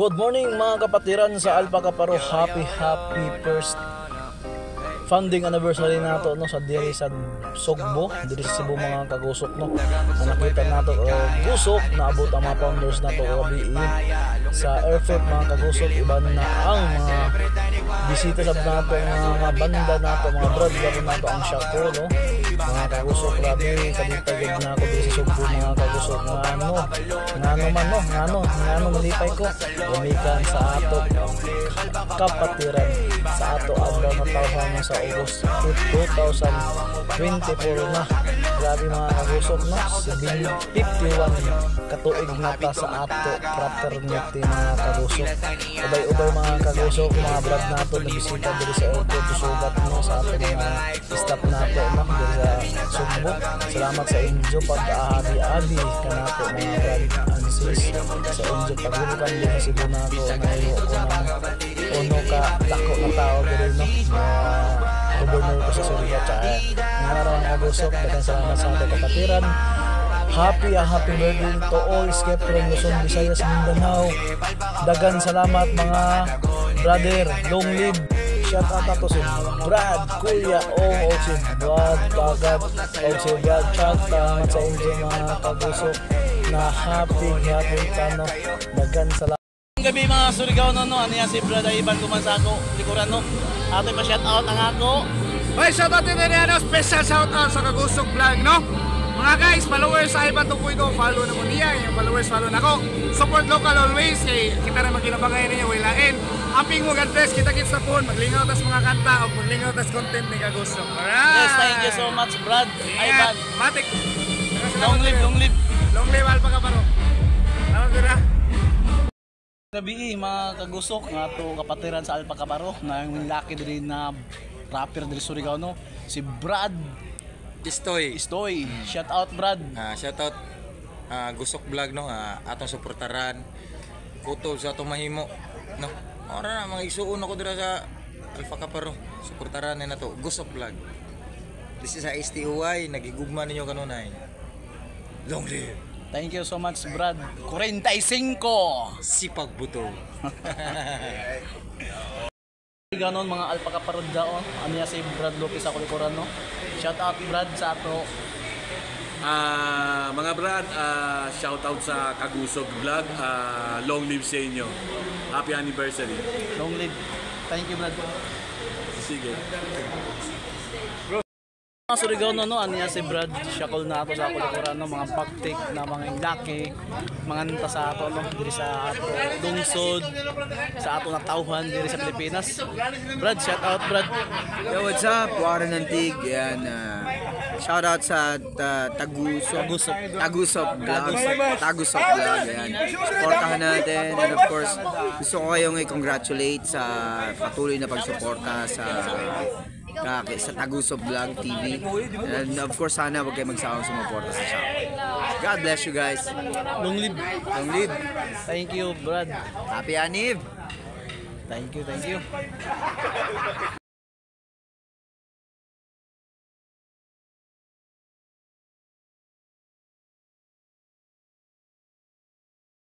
Good morning mga kapatiran sa Alpha Kaparo. Happy first founding anniversary nato no sa diri sa Sugbo, diri sa Cebu mga kagusok no. Nakita nato gusok na abot ang mga founders nato gabi sa airfield mga kagusok. Iban na ang mga bisita sa nato, mga banda nato, mga brad nato ang Shako no. Mga kagusok grabe kaditagid na ako diri sa Sugbo mga kagusok. Ngano malipay ko umikan sa ato kapatiran sa ato adlaw na tawhan sa August 2024 na. Grabe mga kagusok no, 51 katuig na ta sa ato fraternity mga kagusok. Ubay mga kagusok, mga brad nato na bisita diri sa airport sugat no sa ato mga staff nato no diri sa Sugbo. Salamat sa inyo pag-aabi-abi kanato mga brad and sis sa inyo pagulukan diri sa Cebu nato nayo ko na uno ka dako na tao diri no. Gobernador ko sa Surya Chaya. Ngayon kagusok, daghang salamat sa ato kapatiran. Happy birthday to all escape from Luzon, Visayas, Mindanao. Daghang salamat mga brother, long live. Shout out ako si Brad, Kuya Ong, o si Brad Pagad, o si Brad Chag. Salamat sa inyo mga kagusok na happy tano. Daghang salamat. Gabi mga Surigao no, ano yan si Brad Ivan Kumansako, likuran no. Ato pa shout out ang ako. Oy, shout out din ano, special shout out sa Kagusok Vlog no. Mga guys, followers sa Ivan Tukoy ko, follow na mo niya, yung followers follow na ko. Support local always, kay kita na magkinabangay ninyo wilain. Amping mo gantes, kita-kits na po, maglingaw tas mga kanta o maglingaw tas content ni Kagusok. Alright. Yes, thank you so much Brad Ivan. Matik. Long live. Long live Alpha Kaparo. Salamat dira. Gabi mga kagusok nga to kapatiran sa Alpha Kaparo na yung laki diri na rapper diri Surigao no, si Brad Istoy. Shout out Brad. Shout out Gusok Vlog no, atong suportaran. Utol sa atong mahimo no. Ora na mga isuon ako dira sa Alpha Kaparo. Suportaran na to Gusok Vlog. This is a STUY, nagigugma ninyo kanunay. Long live. Thank you so much Brad. 45 Sipag buto. Ganon mga Alpha Kaparo daon. Ano ya si Brad Lopez ako likuran no. Shout out Brad sa ato. Mga Brad, shout out sa Kagusok Vlog. Long live sa inyo. Happy anniversary. Long live. Thank you Brad. Sige. Mga Surigao no, ano yan si Brad Shakol na ato sa kulikuran no, mga pagtik na mga laki, mga nanta sa ato no, diri sa ato lungsod, sa ato na tawhan diri sa Pilipinas. Brad, shout out Brad. Yo, what's up? Warren Antig. Yan, shout out sa Tagusok Vlog. Yan. Supportahan natin, and of course gusto ko kayong i-congratulate sa patuloy na pagsuporta sa Tagusok Vlog TV, and of course sana wag kayo magsawang sumuporta sa shop. God bless you guys. Long live. Thank you Brad. Happy Aniv. Thank you.